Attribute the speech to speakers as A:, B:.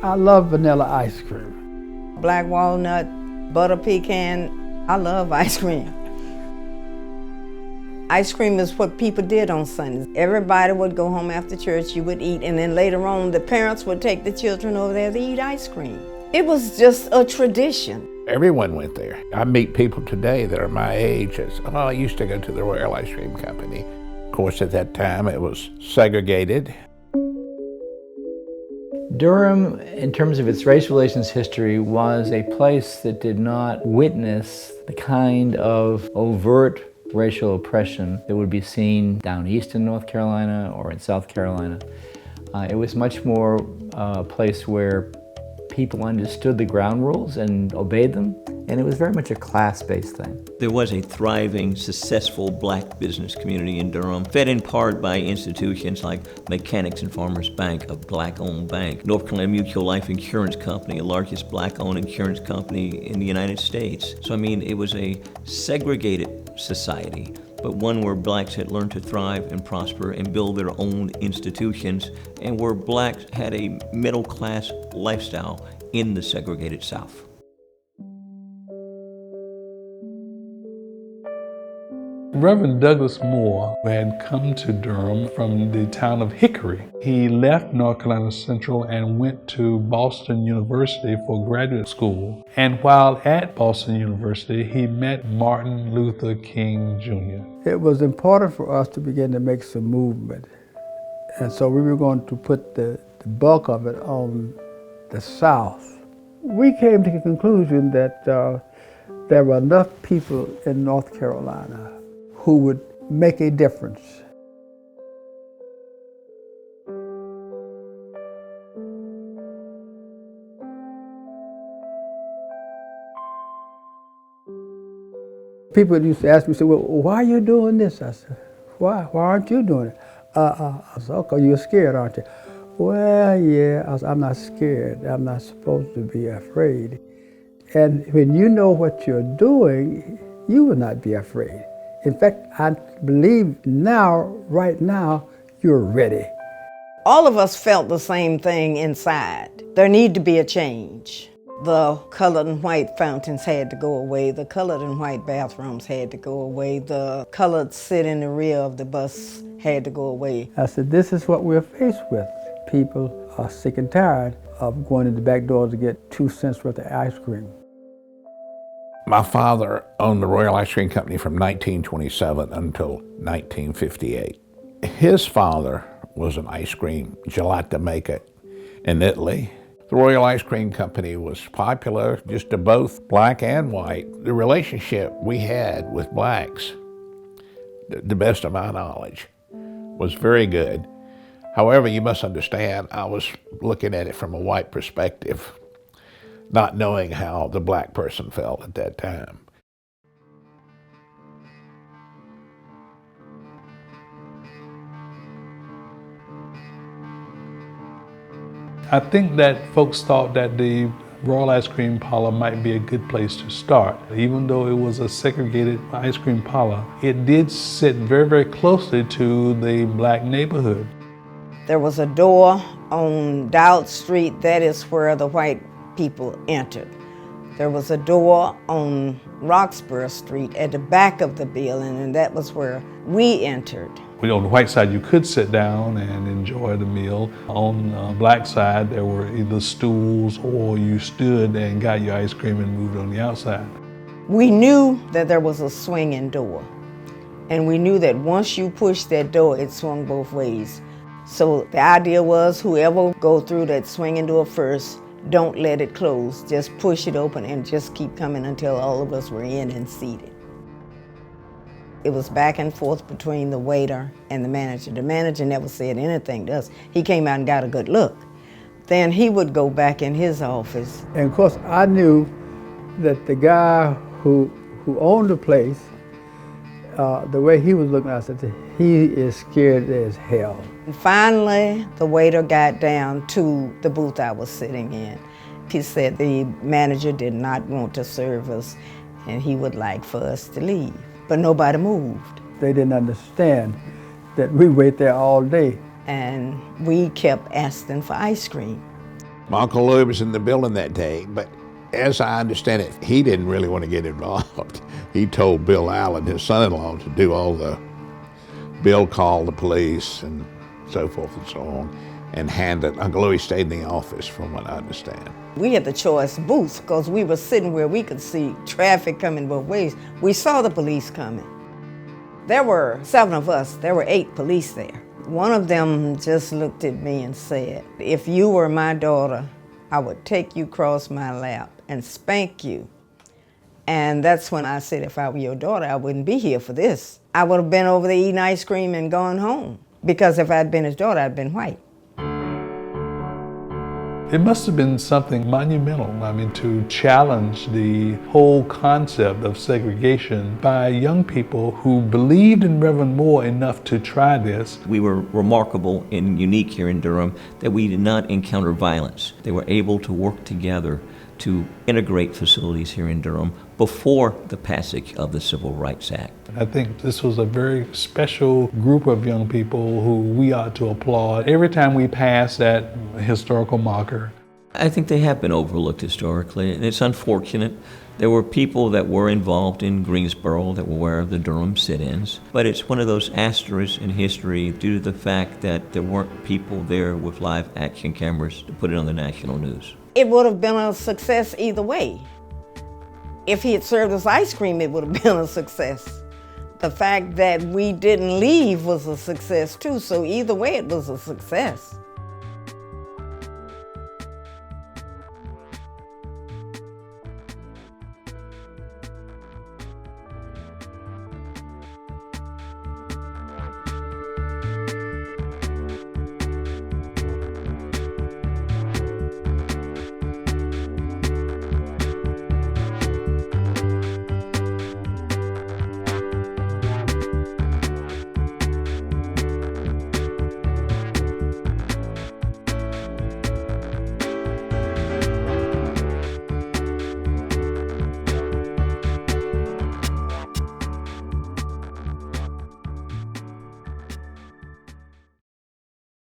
A: I love vanilla ice cream.
B: Black walnut, butter pecan. I love ice cream. Ice cream is what people did on Sundays. Everybody would go home after church, you would eat, and then later on the parents would take the children over there to eat ice cream. It was just a tradition.
C: Everyone went there. I meet people today that are my age that, oh, I used to go to the Royal Ice Cream Company. Of course, at that time it was segregated.
D: Durham, in terms of its race relations history, was a place that did not witness the kind of overt racial oppression that would be seen down east in North Carolina or in South Carolina. It was much more a place where people understood the ground rules and obeyed them, and it was very much a class-based thing.
E: There was a thriving, successful black business community in Durham, fed in part by institutions like Mechanics and Farmers Bank, a black-owned bank, North Carolina Mutual Life Insurance Company, the largest black-owned insurance company in the United States. So, I mean, it was a segregated society, but one where blacks had learned to thrive and prosper and build their own institutions, and where blacks had a middle-class lifestyle in the segregated South.
F: Reverend Douglas Moore had come to Durham from the town of Hickory. He left North Carolina Central and went to Boston University for graduate school. And while at Boston University, he met Martin Luther King Jr.
A: It was important for us to begin to make some movement. And so we were going to put the bulk of it on the South. We came to the conclusion that there were enough people in North Carolina who would make a difference. People used to ask me, say, well, why are you doing this? I said, why aren't you doing it? I said, okay, you're scared, aren't you? Well, yeah, I said, I'm not scared. I'm not supposed to be afraid. And when you know what you're doing, you will not be afraid. In fact, I believe now, right now, you're ready.
B: All of us felt the same thing inside. There needed to be a change. The colored and white fountains had to go away. The colored and white bathrooms had to go away. The colored sit in the rear of the bus had to go away.
A: I said, this is what we're faced with. People are sick and tired of going to the back doors to get 2 cents worth of ice cream.
C: My father owned the Royal Ice Cream Company from 1927 until 1958. His father was an ice cream gelato maker in Italy. The Royal Ice Cream Company was popular just to both black and white. The relationship we had with blacks, the best of my knowledge, was very good. However, you must understand, I was looking at it from a white perspective, not knowing how the black person felt at that time.
F: I think that folks thought that the Royal Ice Cream Parlor might be a good place to start. Even though it was a segregated ice cream parlor, it did sit very, very closely to the black neighborhood.
B: There was a door on Dowd Street. That is where the white people entered. There was a door on Roxborough Street at the back of the building, and that was where we entered.
F: On the white side, you could sit down and enjoy the meal. On the black side, there were either stools or you stood and got your ice cream and moved on the outside.
B: We knew that there was a swinging door, and we knew that once you pushed that door, it swung both ways. So the idea was whoever go through that swinging door first, don't let it close. Just push it open and just keep coming until all of us were in and seated. It was back and forth between the waiter and the manager. The manager never said anything to us. He came out and got a good look. Then he would go back in his office.
A: And of course, I knew that the guy who owned the place, the way he was looking, I said, he is scared as hell.
B: And finally, the waiter got down to the booth I was sitting in. He said the manager did not want to serve us and he would like for us to leave, but nobody moved.
A: They didn't understand that we wait there all day.
B: And we kept asking for ice cream.
C: My Uncle Louis was in the building that day, but as I understand it, he didn't really want to get involved. He told Bill Allen, his son-in-law, to do all the, Bill called the police and so forth and so on, and handed, Uncle Louis stayed in the office from what I understand.
B: We had the choice booth because we were sitting where we could see traffic coming both ways. We saw the police coming. There were 7 of us, there were 8 police there. One of them just looked at me and said, "If you were my daughter, I would take you across my lap and spank you." And that's when I said, if I were your daughter, I wouldn't be here for this. I would have been over there eating ice cream and gone home. Because if I'd been his daughter, I'd been white.
F: It must have been something monumental, to challenge the whole concept of segregation by young people who believed in Reverend Moore enough to try this.
E: We were remarkable and unique here in Durham that we did not encounter violence. They were able to work together to integrate facilities here in Durham before the passage of the Civil Rights Act.
F: I think this was a very special group of young people who we ought to applaud every time we pass that historical marker.
E: I think they have been overlooked historically, and it's unfortunate. There were people that were involved in Greensboro that were aware of the Durham sit-ins, but it's one of those asterisks in history due to the fact that there weren't people there with live action cameras to put it on the national news.
B: It would have been a success either way. If he had served us ice cream, it would have been a success. The fact that we didn't leave was a success too, so either way it was a success.